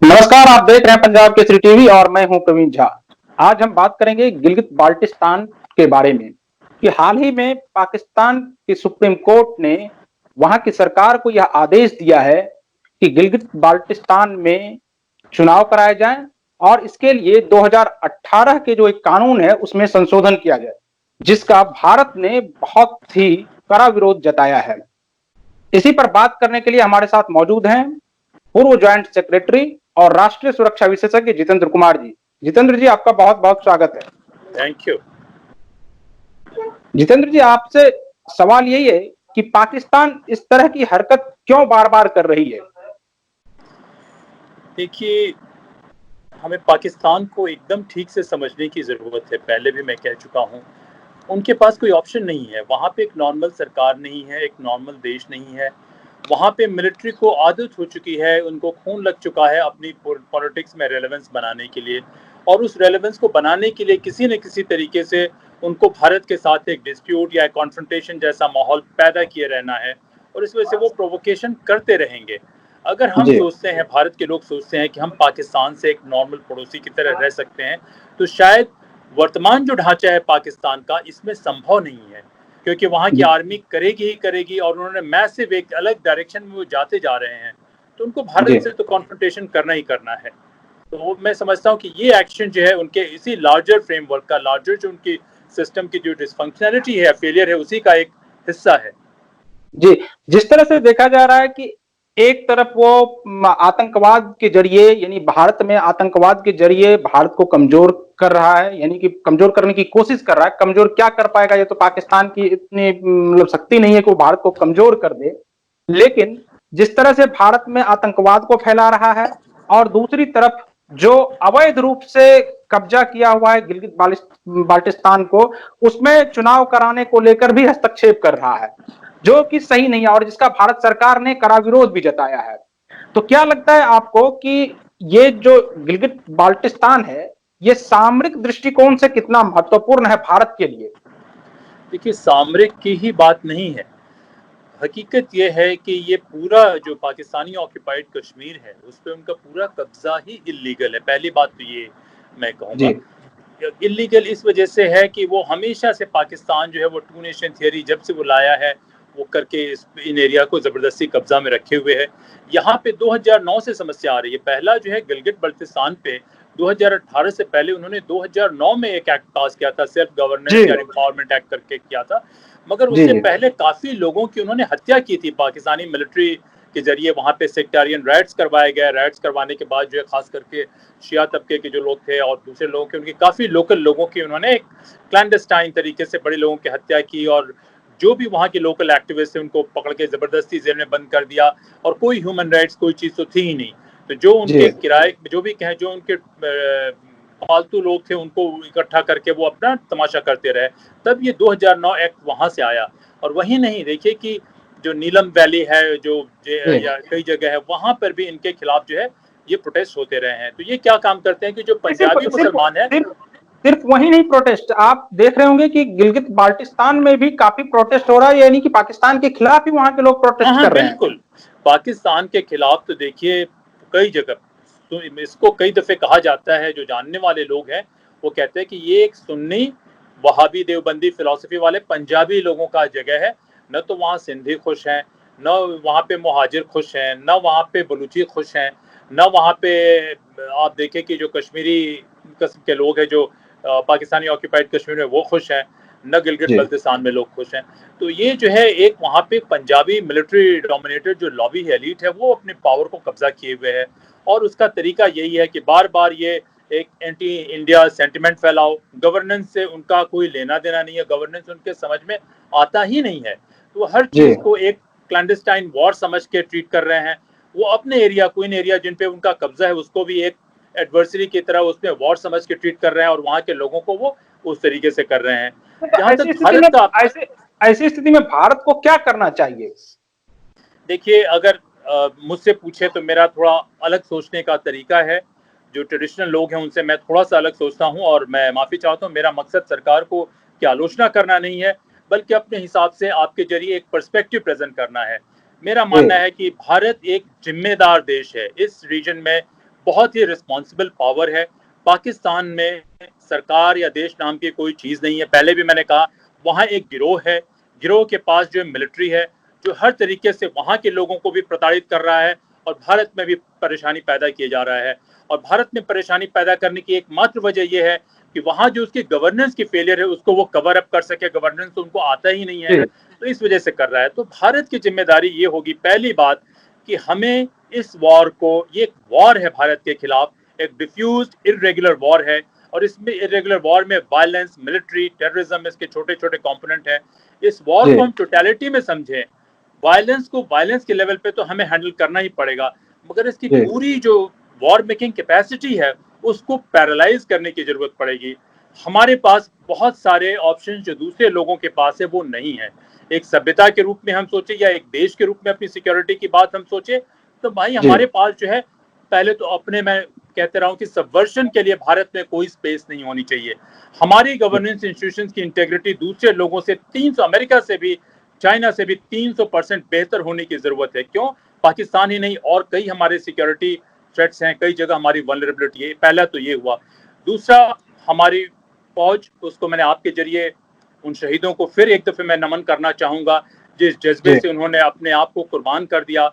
नमस्कार, आप देख रहे हैं पंजाब केसरी टीवी और मैं हूं प्रवीण झा। आज हम बात करेंगे गिलगित बाल्टिस्तान के बारे में कि हाल ही में पाकिस्तान की सुप्रीम कोर्ट ने वहां की सरकार को यह आदेश दिया है कि गिलगित बाल्टिस्तान में चुनाव कराए जाएं और इसके लिए 2018 के जो एक कानून है उसमें संशोधन किया जाए, जिसका भारत ने बहुत ही कड़ा विरोध जताया है। इसी पर बात करने के लिए हमारे साथ मौजूद हैं पूर्व ज्वाइंट सेक्रेटरी और राष्ट्रीय सुरक्षा विशेषज्ञ जितेंद्र कुमार जी। जितेंद्र जी, आपका बहुत बहुत स्वागत है। Thank you. जितेंद्र जी, आपसे सवाल यही है कि पाकिस्तान इस तरह की हरकत क्यों बार बार कर रही है? देखिए, हमें पाकिस्तान को एकदम ठीक से समझने की ज़रूरत है। पहले भी मैं कह चुका हूँ, उनके पास कोई ऑप्शन नहीं है। वहाँ पे एक नॉर्मल सरकार नहीं है, एक नॉर्मल देश नहीं है। वहाँ पे मिलिट्री को आदत हो चुकी है, उनको खून लग चुका है अपनी पॉलिटिक्स में रेलेवेंस बनाने के लिए, और उस रेलेवेंस को बनाने के लिए किसी न किसी तरीके से उनको भारत के साथ एक डिस्प्यूट या कॉन्फ्रंटेशन जैसा माहौल पैदा किए रहना है, और इस वजह से वो प्रोवोकेशन करते रहेंगे। अगर हम जी, सोचते हैं, भारत के लोग सोचते हैं कि हम पाकिस्तान से एक नॉर्मल पड़ोसी की तरह रह सकते हैं, तो शायद वर्तमान जो ढांचा है पाकिस्तान का, इसमें संभव नहीं है, क्योंकि वहाँ की जी, आर्मी करेगी ही करेगी, और उन्होंने मैसिव एक अलग डायरेक्शन में वो जाते जा रहे हैं। तो उनको जी, भारत से तो कॉन्फ्रंटेशन करना ही करना है। तो मैं समझता हूँ कि ये एक्शन जो है उनके इसी लार्जर फ्रेमवर्क का, लार्जर जो उनकी सिस्टम की जो डिसफंक्शनैलिटी है, फेलियर है, उसी का एक हिस्सा है। जी। जिस तरह से देखा जा रहा है कि एक तरफ वो आतंकवाद के जरिए, यानी भारत में आतंकवाद के जरिए भारत को कमजोर कर रहा है, यानी कि कमजोर करने की कोशिश कर रहा है। कमजोर क्या कर पाएगा, ये तो पाकिस्तान की इतनी मतलब शक्ति नहीं है कि वो भारत को कमजोर कर दे। लेकिन जिस तरह से भारत में आतंकवाद को फैला रहा है और दूसरी तरफ जो अवैध रूप से कब्जा किया हुआ है गिलगित बाल्टिस्तान को, उसमें चुनाव कराने को लेकर भी हस्तक्षेप कर रहा है, जो कि सही नहीं है और जिसका भारत सरकार ने कड़ा विरोध भी जताया है। तो क्या लगता है आपको कि ये जो गिलगित बाल्टिस्तान है, ये सामरिक दृष्टिकोण से कितना महत्वपूर्ण है भारत के लिए? देखिए, सामरिक की ही बात नहीं है। हकीकत ये है कि ये पूरा जो पाकिस्तानी ऑक्यूपाइड कश्मीर है, उस पे उनका पूरा कब्जा ही इल्लीगल है। पहली बात तो ये मैं जी, कहूँगा। इल्लीगल इस वजह से है कि वो हमेशा से पाकिस्तान जो है वो टू नेशन थियरी जब से वो लाया है, वो करके इन एरिया को ज़बरदस्ती कब्जा में रखे हुए है। यहाँ पे 2009 से समस्या आ रही है। पहला जो है गिलगित बल्तिस्तान पे 2018 से पहले उन्होंने 2009 में एक एक्ट पास किया था, सेल्फ जी, गवर्नेंस या एम्पावरमेंट एक्ट करके किया था। मगर जी, उससे जी, पहले काफ़ी लोगों की उन्होंने हत्या की थी पाकिस्तानी मिलिट्री के जरिए। वहाँ पे सेक्टारियन राइट्स करवाए गए। राइट्स करवाने के बाद जो है खास करके शिया तबके के जो लोग थे और दूसरे लोगों के, उनकी काफ़ी लोकल लोगों की उन्होंने एक क्लैंडस्टाइन तरीके से बड़े लोगों की हत्या की, और जो भी वहाँ के लोकल एक्टिविस्ट थे उनको पकड़ के ज़बरदस्ती जेल में बंद कर दिया, और कोई ह्यूमन राइट्स कोई चीज़ तो थी ही नहीं। तो जो उनके किराए जो भी कहें, जो उनके फालतू लोग थे, उनको इकट्ठा करके वो अपना तमाशा करते रहे। तब ये 2009 एक्ट वहाँ से आया। और वही नहीं, देखिए कि जो नीलम वैली है, जो जी। या कई जगह है, वहाँ पर भी इनके खिलाफ जो है ये प्रोटेस्ट होते रहे हैं। तो ये क्या काम करते हैं कि जो सिर्फ पंजाबी सिर्फ मुसलमान है। सिर्फ सिर्फ वही नहीं, प्रोटेस्ट आप देख रहे होंगे कि गिलगित बाल्टिस्तान में भी काफी प्रोटेस्ट हो रहा है, यानी कि पाकिस्तान के खिलाफ ही वहां के लोग हाँ प्रोटेस्ट हाँ, कर रहे हैं। बिल्कुल। पाकिस्तान के खिलाफ तो देखिए कई जगह, तो इसको कई दफ़े कहा जाता है, जो जानने वाले लोग हैं वो कहते हैं कि ये एक सुन्नी वहाबी देवबंदी फिलॉसफी वाले पंजाबी लोगों का जगह है। न तो वहाँ सिंधी खुश हैं, न वहाँ पे मुहाजिर खुश हैं, न वहाँ पे बलूची खुश हैं, न वहाँ पे आप देखें कि जो कश्मीरी किस्म के लोग हैं, जो पाकिस्तानी ऑक्यूपाइड कश्मीर में, वो खुश हैं, न गिलगित जी, बल्तिस्तान में लोग खुश हैं। तो ये जो है एक वहाँ पे पंजाबी मिलिट्री डोमिनेटेड जो लॉबी है, एलीट है, वो अपने पावर को कब्जा किए हुए है, और उसका तरीका यही है कि बार बार ये एक एंटी इंडिया सेंटिमेंट फैलाओ। गवर्नेंस से उनका कोई लेना देना नहीं है, गवर्नेंस उनके समझ में आता ही नहीं है। तो हर जी, चीज़ को एक क्लैंडस्टाइन वॉर समझ के ट्रीट कर रहे हैं। वो अपने एरिया को, इन एरिया जिन पे उनका कब्जा है, उसको भी एक एडवर्सरी की तरह उसमें वॉर समझ के ट्रीट कर रहे हैं, और वहाँ के लोगों को वो उस तरीके से कर रहे हैं। तो जहाँ तक भारत का, ऐसी स्थिति में भारत को क्या करना चाहिए? देखिए, अगर मुझसे पूछे तो मेरा थोड़ा अलग सोचने का तरीका है। जो ट्रेडिशनल लोग हैं उनसे मैं थोड़ा सा अलग सोचता हूँ, और मैं माफ़ी चाहता हूँ। मेरा मकसद सरकार को की आलोचना करना नहीं है, बल्कि अपने हिसाब से आपके जरिए एक पर्सपेक्टिव प्रेजेंट करना है। मेरा जी, मानना है कि भारत एक जिम्मेदार देश है। इस रीजन में बहुत ही रिस्पॉन्सिबल पावर है। पाकिस्तान में सरकार या देश नाम की कोई चीज नहीं है। पहले भी मैंने कहा, वहाँ एक गिरोह है, गिरोह के पास जो मिलिट्री है, जो हर तरीके से वहाँ के लोगों को भी प्रताड़ित कर रहा है और भारत में भी परेशानी पैदा किया जा रहा है। और भारत में परेशानी पैदा करने की एकमात्र वजह यह है कि वहाँ जो उसकी गवर्नेंस की फेलियर है उसको वो कवर अप कर सके। गवर्नेंस तो उनको आता ही नहीं है, जी तो इस वजह से कर रहा है। तो भारत की जिम्मेदारी ये होगी, पहली बात, कि हमें इस वॉर को, ये एक वॉर है भारत के खिलाफ, एक डिफ्यूज्ड इरेगुलर वॉर है, और इसमें इरेगुलर वॉर में वायलेंस, मिलिट्री, टेररिज्म इसके छोटे छोटे कंपोनेंट है। इस वॉर जी को हम टोटलिटी में समझें। वायलेंस को वायलेंस के लेवल पे तो हमें हैंडल करना ही पड़ेगा, मगर इसकी जी पूरी जो वॉर मेकिंग कैपेसिटी है उसको पैरालाइज करने की जरूरत पड़ेगी। हमारे पास बहुत सारे ऑप्शन जो दूसरे लोगों के पास है वो नहीं है। एक सभ्यता के रूप में हम सोचे या एक देश के रूप में अपनी सिक्योरिटी की बात हम सोचे, तो भाई जी हमारे पास जो है, पहले तो अपने, मैं कहते रहा हूं कि सबवर्शन के लिए भारत में कोई स्पेस नहीं होनी चाहिए। हमारी गवर्नेंस इंस्टीट्यूशंस की इंटेग्रिटी दूसरे लोगों से 300, अमेरिका से भी, चाइना से भी 300% बेहतर होने की जरूरत है। क्यों? पाकिस्तान ही नहीं, और कई हमारे सिक्योरिटी थ्रेट्स हैं, कई जगह हमारी वल्नरेबिलिटी है। पहला तो ये हुआ। दूसरा, हमारी फौज, उसको मैंने आपके जरिए उन शहीदों को फिर एक दफे मैं नमन करना चाहूंगा, जिस जज्बे जी से उन्होंने अपने आप को कुर्बान कर दिया।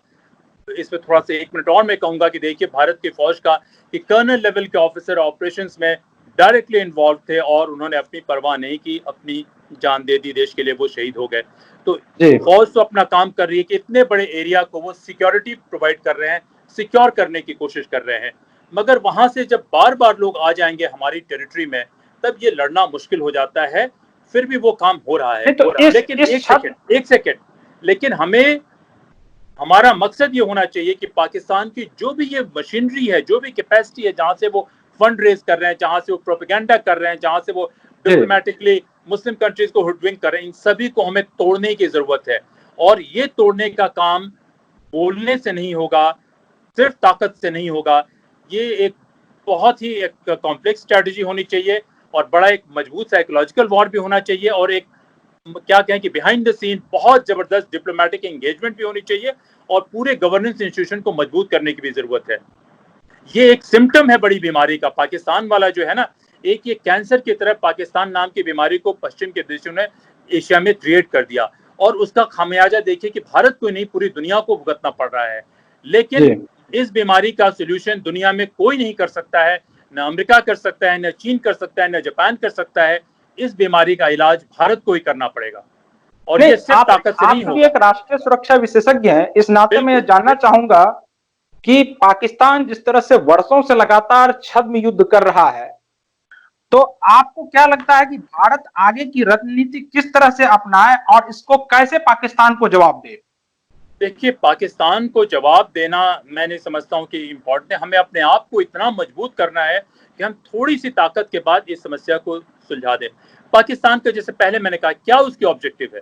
इस पे थोड़ा सा 1 मिनट और मैं कहूंगा कि देखिए, भारत की फौज का कि कर्नल लेवल के ऑफिसर ऑपरेशंस में डायरेक्टली इन्वॉल्व थे और उन्होंने अपनी परवाह नहीं की, अपनी जान दे दी देश के लिए, वो शहीद हो गए। तो जी फौज तो अपना काम कर रही है कि इतने बड़े एरिया को वो सिक्योरिटी प्रोवाइड कर रहे हैं, सिक्योर करने की कोशिश कर रहे हैं। मगर वहां से जब बार बार लोग आ जाएंगे हमारी टेरिटरी में, तब ये लड़ना मुश्किल हो जाता है। फिर भी वो काम हो रहा है। नहीं तो लेकिन इस एक छत सेकेंड, एक सेकेंड, लेकिन हमें, हमारा मकसद ये होना चाहिए कि पाकिस्तान की जो भी ये मशीनरी है, जो भी कैपेसिटी है, जहां से वो फंड रेज कर रहे हैं, जहां से वो प्रोपेगेंडा कर रहे हैं, जहां से वो जी डिप्लोमेटिकली मुस्लिम कंट्रीज को हुडविंक कर रहे हैं, इन सभी को हमें तोड़ने की जरूरत है। और ये तोड़ने का काम बोलने से नहीं होगा, सिर्फ ताकत से नहीं होगा। ये एक बहुत ही एक कॉम्प्लेक्स स्ट्रेटजी होनी चाहिए, और बड़ा एक मजबूत साइकोलॉजिकल वॉर भी होना चाहिए, और एक, क्या कहें कि बिहाइंड द सीन बहुत जबरदस्त डिप्लोमेटिक एंगेजमेंट भी होनी चाहिए, और पूरे गवर्नेंस इंस्टीट्यूशन को मजबूत करने की भी जरूरत है। ये एक सिम्टम है बड़ी बीमारी का, पाकिस्तान वाला जो है ना, एक ये कैंसर की तरह पाकिस्तान नाम की बीमारी को पश्चिम के देशों ने एशिया में क्रिएट कर दिया, और उसका खामियाजा देखिए कि भारत को नहीं, पूरी दुनिया को भुगतना पड़ रहा है। जी लेकिन इस बीमारी का सोल्यूशन दुनिया में कोई नहीं कर सकता है, न अमेरिका कर सकता है, न चीन कर सकता है, न जापान कर सकता है। इस बीमारी का इलाज भारत को ही करना पड़ेगा, और नहीं ये सिर्फ ताकत से आप नहीं भी होगा। एक राष्ट्रीय सुरक्षा विशेषज्ञ हैं, इस नाते मैं बिल्कुल। जानना चाहूंगा कि पाकिस्तान जिस तरह से वर्षों से लगातार छद्म युद्ध कर रहा है, तो आपको क्या लगता है कि भारत आगे की रणनीति किस तरह से अपनाए और इसको कैसे पाकिस्तान को जवाब दे? देखिए, पाकिस्तान को जवाब देना, मैं नहीं समझता हूँ कि इम्पोर्टेंट है। हमें अपने आप को इतना मजबूत करना है कि हम थोड़ी सी ताकत के बाद इस समस्या को सुलझा दें। पाकिस्तान का, जैसे पहले मैंने कहा, क्या उसकी ऑब्जेक्टिव है?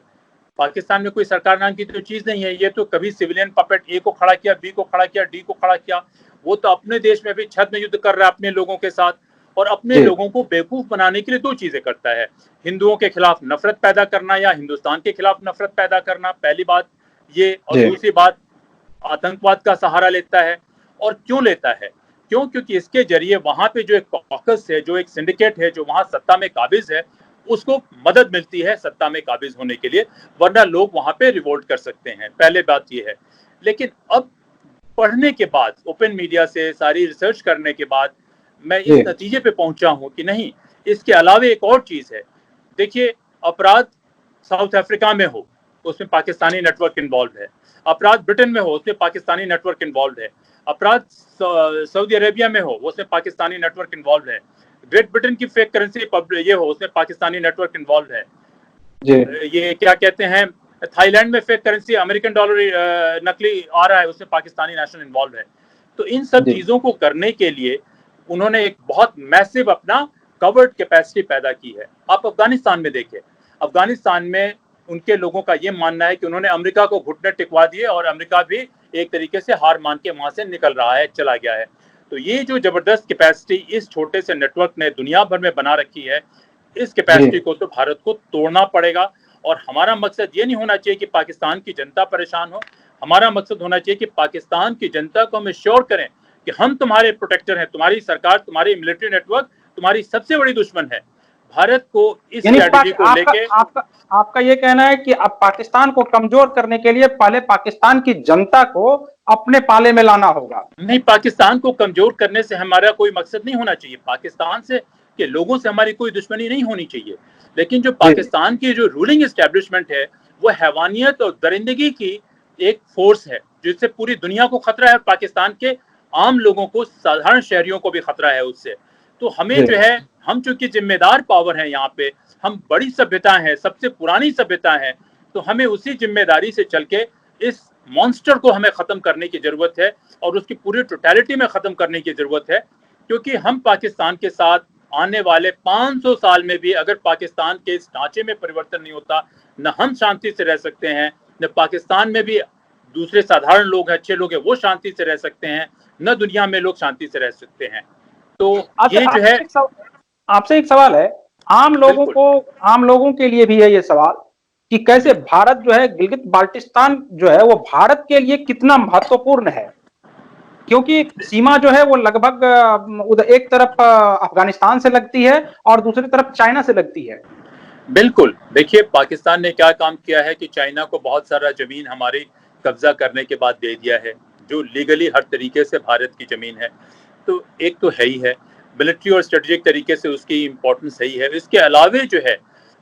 पाकिस्तान में कोई सरकार नाम की तो चीज नहीं है। ये तो कभी सिविलियन पपेट ए को खड़ा किया, बी को खड़ा किया, डी को खड़ा किया। वो तो अपने देश में भी छद्म युद्ध कर रहा है अपने लोगों के साथ, और अपने जी लोगों को बेवकूफ बनाने के लिए दो चीजें करता है: हिंदुओं के खिलाफ नफरत पैदा करना या हिंदुस्तान के खिलाफ नफरत पैदा करना, पहली बात ये। और जी दूसरी बात, आतंकवाद का सहारा लेता है। और क्यों लेता है? क्यों? क्योंकि इसके जरिए वहां पे जो एक कॉकस है, जो एक सिंडिकेट है, जो वहां सत्ता में काबिज है, उसको मदद मिलती है सत्ता में काबिज होने के लिए, वरना लोग वहां पे रिवोल्ट कर सकते हैं। पहले बात ये है। लेकिन अब पढ़ने के बाद, ओपन मीडिया से सारी रिसर्च करने के बाद, मैं जी इस नतीजे पे पहुंचा हूं कि नहीं, इसके अलावे एक और चीज है। देखिए, अपराध साउथ अफ्रीका में हो, उसमें पाकिस्तानी नेटवर्क इन्वॉल्व है। अपराध ब्रिटेन में हो, उसमें पाकिस्तानी नेटवर्क इन्वॉल्व है। अपराध सऊदी अरेबिया में हो, उसमें पाकिस्तानी नेटवर्क इन्वॉल्व है। ग्रेट ब्रिटेन की फेक करेंसी ये हो, उसमें पाकिस्तानी नेटवर्क इन्वॉल्व है। जी ये क्या कहते हैं, थाईलैंड में फेक करेंसी अमेरिकन डॉलर नकली आ रहा है, उसमें पाकिस्तानी नेशनल इन्वॉल्व है। तो इन सब जी चीजों को करने के लिए उन्होंने एक बहुत मैसिव अपना कवर्ड कैपेसिटी पैदा की है। आप अफगानिस्तान में देखिए, अफगानिस्तान में उनके लोगों का ये मानना है कि उन्होंने अमेरिका को घुटने टिकवा दिए, और अमेरिका भी एक तरीके से हार मान के वहां से निकल रहा है, चला गया है। तो ये जो जबरदस्त कैपेसिटी इस छोटे से नेटवर्क ने दुनिया भर में बना रखी है, इस जी कैपेसिटी को तो भारत को तोड़ना पड़ेगा। और हमारा मकसद ये नहीं होना चाहिए कि पाकिस्तान की जनता परेशान हो। हमारा मकसद होना चाहिए कि पाकिस्तान की जनता को हम श्योर करें कि हम तुम्हारे प्रोटेक्टर हैं, तुम्हारी सरकार, तुम्हारी मिलिट्री नेटवर्क तुम्हारी सबसे बड़ी दुश्मन है। भारत को इस यानी स्ट्रेटेजी को आपका लेके आपका आपका ये कहना है कि अब पाकिस्तान को कमजोर करने के लिए पहले पाकिस्तान की जनता को अपने पाले में लाना होगा। नहीं, पाकिस्तान को कमजोर करने से हमारा कोई मकसद नहीं होना चाहिए, पाकिस्तान से के लोगों से हमारी कोई दुश्मनी नहीं होनी चाहिए, लेकिन जो जी पाकिस्तान की जो रूलिंग एस्टेब्लिशमेंट है वो हैवानियत और दरिंदगी की एक फोर्स है जिससे पूरी दुनिया को खतरा है, पाकिस्तान के आम लोगों को, साधारण शहरियों को भी खतरा है उससे। तो हमें जी जो है, हम चूंकि जिम्मेदार पावर हैं यहाँ पे, हम बड़ी सभ्यता है, सबसे पुरानी सभ्यता है, तो हमें उसी जिम्मेदारी से चल के इस मॉन्स्टर को हमें खत्म करने की जरूरत है और उसकी पूरी टोटलिटी में खत्म करने की जरूरत है। क्योंकि हम पाकिस्तान के साथ आने वाले 500 साल में भी अगर पाकिस्तान के इस ढांचे में परिवर्तन नहीं होता, न हम शांति से रह सकते हैं, न पाकिस्तान में भी दूसरे साधारण लोग हैं, अच्छे लोग हैं, वो शांति से रह सकते हैं, न दुनिया में लोग शांति से रह सकते हैं। तो अच्छा, ये जो है, आपसे एक सवाल है, आम लोगों बिल्कुल को, आम लोगों के लिए भी है ये सवाल कि कैसे भारत जो है, गिलगित बाल्टिस्तान जो है वो भारत के लिए कितना महत्वपूर्ण है, क्योंकि सीमा जो है वो लगभग उधर एक तरफ अफगानिस्तान से लगती है और दूसरी तरफ चाइना से लगती है। बिल्कुल। देखिए, पाकिस्तान ने क्या काम किया है कि चाइना को बहुत सारा ज़मीन हमारी कब्ज़ा करने के बाद दे दिया है, जो लीगली हर तरीके से भारत की ज़मीन है। तो एक तो है ही है, मिलिट्री और स्ट्रेटेजिक तरीके से उसकी इम्पोर्टेंस सही है। इसके अलावे जो है,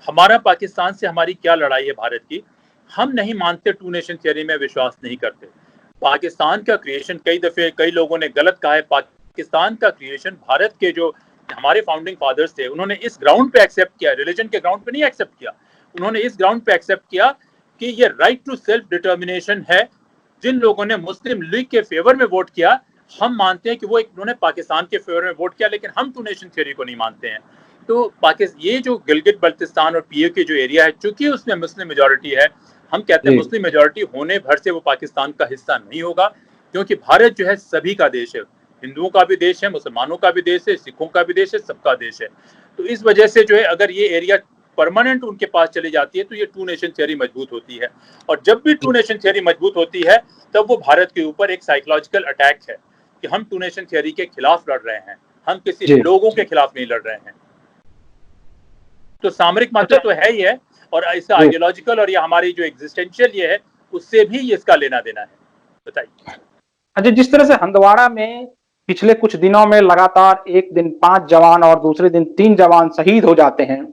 हमारा पाकिस्तान से हमारी क्या लड़ाई है भारत की, हम नहीं मानते, टू नेशन थियरी में विश्वास नहीं करते। पाकिस्तान का क्रिएशन कई दफ़े कई लोगों ने गलत कहा है, पाकिस्तान का क्रिएशन भारत के जो हमारे फाउंडिंग फादर्स थे, उन्होंने इस ग्राउंड पे एक्सेप्ट किया, रिलीजन के ग्राउंड पे नहीं एक्सेप्ट किया, उन्होंने इस ग्राउंड पे एक्सेप्ट किया कि ये राइट टू सेल्फ डिटर्मिनेशन है। जिन लोगों ने मुस्लिम लीग के फेवर में वोट किया, हम मानते हैं कि वो उन्होंने पाकिस्तान के फेवर में वोट किया, लेकिन हम टू नेशन थ्योरी को नहीं मानते हैं। तो पाकिस्तान, ये जो गिलगित बल्तिस्तान और पीओ के जो एरिया है, चूंकि उसमें मुस्लिम मेजोरिटी है, हम कहते हैं जी मुस्लिम मेजोरिटी होने भर से वो पाकिस्तान का हिस्सा नहीं होगा, क्योंकि भारत जो है सभी का देश है, हिंदुओं का भी देश है, मुसलमानों का भी देश है, सिखों का भी देश है, सबका देश है। तो इस वजह से जो है, अगर ये एरिया परमानेंट उनके पास चली जाती है तो ये टू नेशन थ्योरी मजबूत होती है, और जब भी टू नेशन थ्योरी मजबूत होती है तब वो भारत के ऊपर एक साइकोलॉजिकल अटैक है कि हम टू नेशन थ्योरी के खिलाफ लड़ रहे हैं, हम किसी जी लोगों के खिलाफ नहीं लड़ रहे हैं। तो सामरिक महत्व अच्छा तो है ही है, और इसका जी आइडियोलॉजिकल और ये हमारी जो एग्जिस्टेंशियल ये है, उससे भी इसका लेना देना है। बताइए। अच्छा, जिस तरह से हंदवाड़ा में पिछले कुछ दिनों में लगातार एक दिन 5 जवान और दूसरे दिन 3 जवान शहीद हो जाते हैं,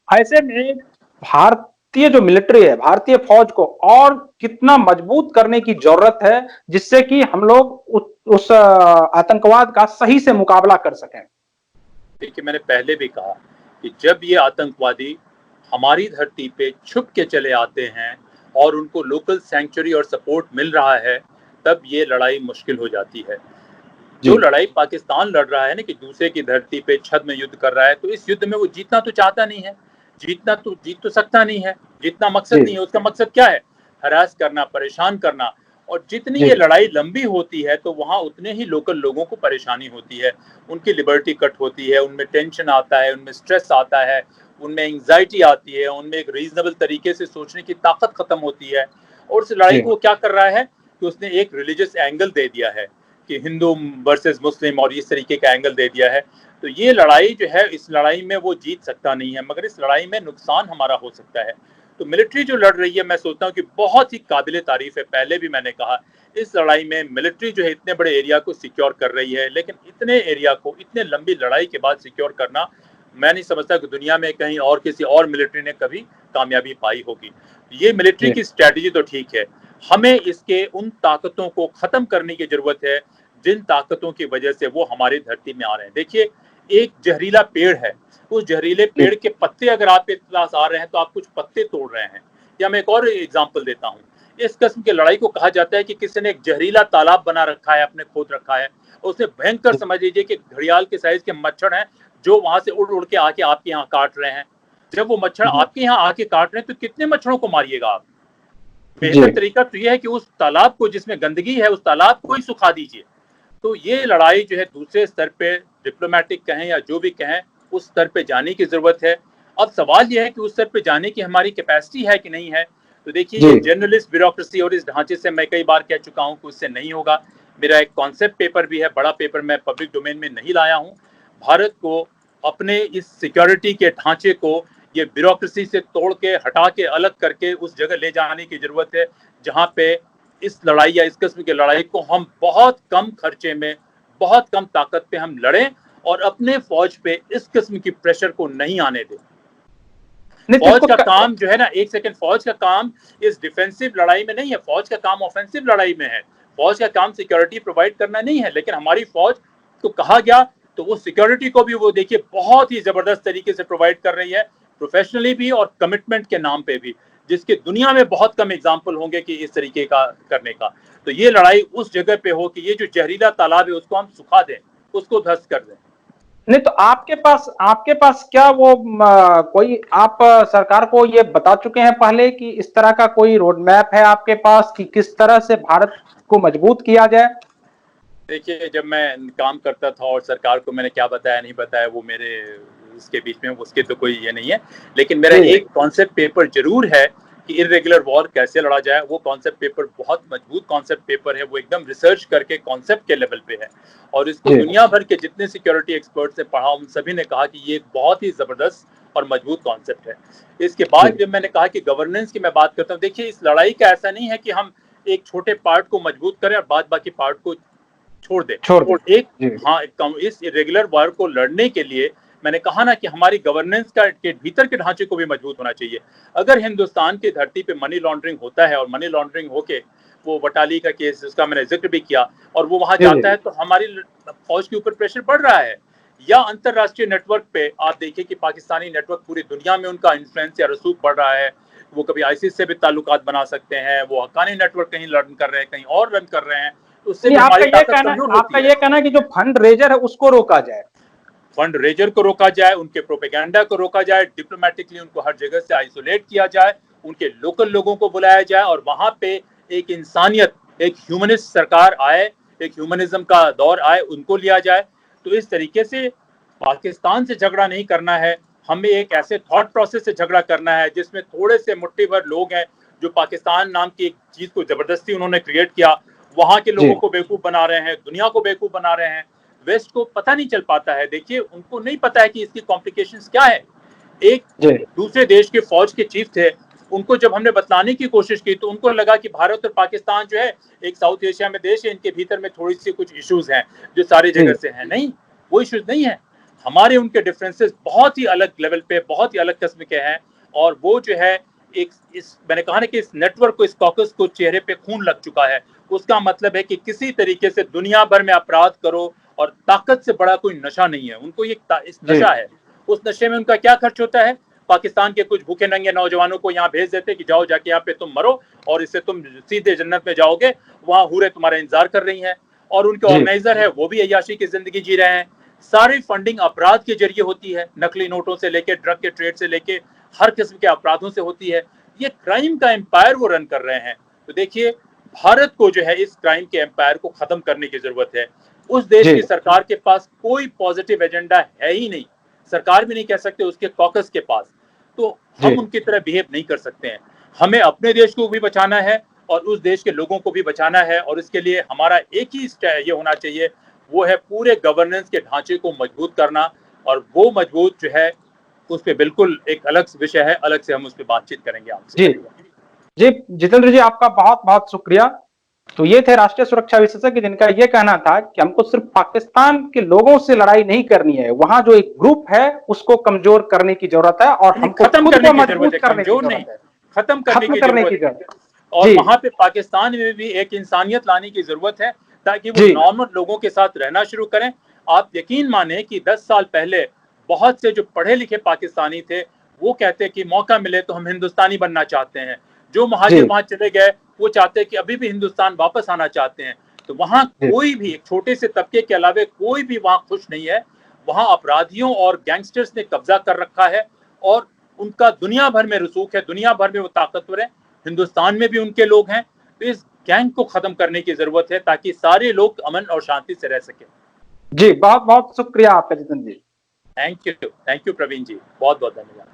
ऐसे में भारतीय जो मिलिट्री है, भारतीय फौज को और कितना मजबूत करने की जरूरत है जिससे कि हम लोग उस आतंकवाद का सही से मुकाबला कर सकें। देखिए, मैंने पहले भी कहा कि जब ये आतंकवादी हमारी धरती पे छुप के चले आते हैं और उनको लोकल सैंक्चुरी और सपोर्ट मिल रहा है, तब ये लड़ाई मुश्किल हो जाती है। जी जो लड़ाई पाकिस्तान लड़ रहा है ना, कि दूसरे की धरती पे छद्म युद्ध कर रहा है, तो इस युद्ध में वो जीतना तो चाहता नहीं है, जीत तो सकता नहीं है, जितना मकसद जी नहीं है। उसका मकसद क्या है? हरास करना, परेशान करना। और जितनी जी ये लड़ाई लंबी होती है तो वहां उतने ही लोकल लोगों को परेशानी होती है, उनकी लिबर्टी कट होती है, उनमें टेंशन आता है, उनमें स्ट्रेस आता है, उनमें एंग्जाइटी आती है, उनमें एक रीजनेबल तरीके से सोचने की ताकत खत्म होती है। और उस लड़ाई जी को वो क्या कर रहा है कि उसने एक रिलीजियस एंगल दे दिया है कि हिंदू वर्सेस मुस्लिम, और इस तरीके का एंगल दे दिया है। तो ये लड़ाई जो है, इस लड़ाई में वो जीत सकता नहीं है, मगर इस लड़ाई में नुकसान हमारा हो सकता है। तो मिलिट्री जो लड़ रही है, मैं सोचता हूँ कि बहुत ही काबिल तारीफ है। पहले भी मैंने कहा, इस लड़ाई में मिलिट्री जो है इतने बड़े एरिया को सिक्योर कर रही है, लेकिन इतने एरिया को इतने लंबी लड़ाई के बाद सिक्योर करना, मैं नहीं समझता कि दुनिया में कहीं और किसी और मिलिट्री ने कभी कामयाबी पाई होगी। ये मिलिट्री जी की स्ट्रैटेजी तो ठीक है, हमें इसके उन ताकतों को खत्म करने की जरूरत है जिन ताकतों की वजह से वो हमारी धरती में आ रहे हैं। देखिए, एक जहरीला पेड़ है, उस जहरीले जी पेड़ के पत्ते अगर आपके पास आ रहे हैं तो आप कुछ पत्ते तोड़ रहे हैं। या मैं एक और एग्जांपल देता हूँ, इस किस्म की लड़ाई को कहा जाता है कि किसी ने एक जहरीला तालाब बना रखा है, अपने खोद रखा है, उसने भयंकर, समझ लीजिए कि घड़ियाल के साइज के मच्छर हैं जो वहां से उड़ उड़ के आके आपके यहाँ काट रहे हैं। जब वो मच्छर जी आपके यहाँ आके काट रहे हैं तो कितने मच्छरों को मारिएगा आप? जी बेहतर तरीका तो यह है कि उस तालाब को, जिसमें गंदगी है, उस तालाब को ही सुखा दीजिए। तो ये लड़ाई जो है दूसरे स्तर पे, डिप्लोमेटिक कहें या जो भी कहें, उस स्तर पे जाने की जरूरत है। अब सवाल यह है कि उस स्तर पे जाने की हमारी कैपेसिटी है कि नहीं है। तो देखिए, जी ये जर्नलिस्ट ब्यूरोक्रेसी और इस ढांचे से मैं कई बार कह चुका हूं कि उससे नहीं होगा। मेरा एक कॉन्सेप्ट पेपर भी है, बड़ा पेपर मैं पब्लिक डोमेन में नहीं लाया हूं। भारत को अपने इस सिक्योरिटी के ढांचे को ये ब्यूरोक्रेसी से तोड़ के हटा के अलग करके उस जगह ले जाने की जरूरत है जहां पे इस लड़ाई या इस किस्म की लड़ाई को हम बहुत कम खर्चे में, बहुत कम ताकत पे हम लड़ें और अपने फौज पे इस किस्म की प्रेशर को नहीं आने दें। नहीं तो फौज इसको का काम जो है ना, एक सेकंड, फौज का काम इस डिफेंसिव लड़ाई में नहीं है, फौज का काम ऑफेंसिव लड़ाई में है। फौज का काम सिक्योरिटी प्रोवाइड करना नहीं है, लेकिन हमारी फौज को कहा गया तो वो सिक्योरिटी को भी वो देखिए बहुत ही जबरदस्त तरीके से प्रोवाइड कर रही है, प्रोफेशनली भी और कमिटमेंट के नाम पे भी, जिसके दुनिया में बहुत कम एग्जाम्पल होंगे कि इस तरीके का करने का। तो ये लड़ाई उस जगह पे हो कि ये जो जहरीला तालाब है उसको हम सुखा दें, उसको ध्वस्त कर दें। नहीं तो आपके पास क्या वो कोई आप सरकार को ये बता चुके हैं पहले कि इस तरह का कोई रोड मैप है आपके पास कि किस तरह से भारत को मजबूत किया जाए? देखिए, जब मैं काम करता था और सरकार को मैंने क्या बताया नहीं बताया वो मेरे उसके बीच में उसके तो कोई ये नहीं है, लेकिन मेरा जी एक कॉन्सेप्ट पेपर जरूर है कि इरेगुलर वॉर कैसे लड़ा जाए। वो कॉन्सेप्ट पेपर बहुत मजबूत कॉन्सेप्ट पेपर है, वो एकदम रिसर्च करके कॉन्सेप्ट के लेवल पे है और इसको जी दुनिया भर के जितने सिक्योरिटी एक्सपर्ट्स ने पढ़ा उन सभी ने कहा कि ये एक बहुत ही जबरदस्त और मजबूत कॉन्सेप्ट है। इसके जी बाद जब मैंने कहा कि गवर्नेंस की मैं बात करता हूँ, देखिए इस लड़ाई का ऐसा नहीं है कि हम एक छोटे पार्ट को मजबूत करें और बाद बाकी पार्ट को छोड़ दे। छोड़ दें। एक जी हाँ, इस इरेगुलर वार को लड़ने के लिए मैंने कहा ना कि हमारी गवर्नेंस का के भीतर के ढांचे को भी मजबूत होना चाहिए। अगर हिंदुस्तान की धरती पे मनी लॉन्ड्रिंग होता है और मनी लॉन्ड्रिंग होके वो वटाली का केस जिसका मैंने जिक्र भी किया और वो वहां जी जाता जी है तो हमारी फौज के ऊपर प्रेशर बढ़ रहा है। या अंतरराष्ट्रीय नेटवर्क पे आप देखिए कि पाकिस्तानी नेटवर्क पूरी दुनिया में उनका इन्फ्लुएंस या रसूख बढ़ रहा है। वो कभी आईसिस से भी ताल्लुकात बना सकते हैं, वो हक्कानी नेटवर्क कहीं रन कर रहे हैं, कहीं और रन कर रहे हैं, तो उससे नहीं भी हमारी ताकत कमजोर आपका होती है। ये कहना है कि जो फंड रेजर है उसको रोका जाए। फंड रेजर को रोका जाए, उनके प्रोपेगेंडा को रोका जाए, डिप्लोमेटिकली उनको हर जगह से आइसोलेट किया जाए, उनके लोकल लोगों को बुलाया जाए और वहां पे एक इंसानियत, एक ह्यूमनिस्ट सरकार आए, एक ह्यूमनिज्म का दौर आए, उनको लिया जाए। तो इस तरीके से पाकिस्तान से झगड़ा नहीं करना है, हमें एक ऐसे थॉट प्रोसेस से झगड़ा करना है जिसमें थोड़े से मुट्ठी भर लोग हैं जो पाकिस्तान नाम की एक चीज को जबरदस्ती उन्होंने क्रिएट किया, वहां के जी लोगों को बेवकूफ बना रहे हैं, दुनिया को बेवकूफ बना रहे हैं। वेस्ट को पता नहीं चल पाता है, देखिए उनको नहीं पता है कि इसकी कॉम्प्लिकेशंस क्या है। एक जी दूसरे देश के फौज के चीफ थे, उनको जब हमने बतलाने की कोशिश की तो उनको लगा कि भारत और पाकिस्तान जो है एक साउथ एशिया में देश है, इनके भीतर में थोड़ी सी कुछ इश्यूज हैं जो सारी जी जगह से हैं। नहीं, वो इश्यूज नहीं है। हमारे उनके डिफरेंसेस बहुत ही अलग लेवल पे, बहुत ही अलग किस्म के हैं और वो जो है एक इस मैंने कहा ना कि इस नेटवर्क को, इस कॉकस को चेहरे पे खून लग चुका है। उसका मतलब है कि किसी तरीके से दुनिया भर में अपराध करो और ताकत से बड़ा कोई नशा नहीं है, उनको ये इस जी नशा है। उस नशे में उनका क्या खर्च होता है? पाकिस्तान के कुछ भूखे नंगे नौजवानों को यहाँ भेज देते कि जाओ जाके यहाँ पे तुम मरो और इससे तुम सीधे जन्नत में जाओगे, वहां हूरें तुम्हारा इंतजार कर रही हैं। और उनके जी ऑर्गेनाइजर है वो भी अय्याशी की जिंदगी जी रहे हैं। सारी फंडिंग अपराध के जरिए होती है, नकली नोटों से लेके ड्रग के ट्रेड से लेके हर किस्म के अपराधों से होती है। ये क्राइम का एम्पायर वो रन कर रहे हैं। तो देखिए, भारत को जो है इस क्राइम के एम्पायर को खत्म करने की जरूरत है। उस देश जी की सरकार के पास कोई पॉजिटिव एजेंडा है ही नहीं, सरकार भी नहीं कह सकते, उसके कॉकस के पास। तो जी हम उनकी तरह बिहेव नहीं कर सकते हैं। हमें अपने देश को भी बचाना है और उस देश के लोगों को भी बचाना है और इसके लिए हमारा एक ही ये होना चाहिए, वो है पूरे गवर्नेंस के ढांचे को मजबूत करना। और वो मजबूत जो है उस पर बिल्कुल एक अलग विषय है, अलग से हम उस पर बातचीत करेंगे आपसे। जी जी जितेंद्र जी, आपका बहुत बहुत शुक्रिया। तो ये थे राष्ट्रीय सुरक्षा विशेषज्ञ जिनका ये कहना था कि हमको सिर्फ पाकिस्तान के लोगों से लड़ाई नहीं करनी है, वहां जो एक ग्रुप है उसको कमजोर करने की जरूरत है और नहीं, हमको खत्म खुद करने को की जरूरत मजबूत है, करने की कमजोर नहीं, जरूरत है, खत्म करने खत्म की करने जरूरत की है। जरूरत है। और जी वहां पे पाकिस्तान में भी एक इंसानियत लाने की जरूरत है ताकि वो जी नॉर्मल लोगों के साथ रहना शुरू करें। आप यकीन माने कि 10 साल पहले बहुत से जो पढ़े लिखे पाकिस्तानी थे वो कहते कि मौका मिले तो हम हिंदुस्तानी बनना चाहते हैं। जो जी महाजिर वहां चले गए वो चाहते हैं कि अभी भी हिंदुस्तान वापस आना चाहते हैं। तो वहां जी कोई भी एक छोटे से तबके के अलावा कोई भी वहां खुश नहीं है। वहां अपराधियों और गैंगस्टर्स ने कब्जा कर रखा है और उनका दुनिया भर में रसूख है, दुनिया भर में वो ताकतवर है, हिंदुस्तान में भी उनके लोग हैं। तो इस गैंग को खत्म करने की जरूरत है ताकि सारे लोग अमन और शांति से रह सके। जी बहुत बहुत शुक्रिया आपका जितेंद्र जी। थैंक यू प्रवीण जी, बहुत बहुत धन्यवाद।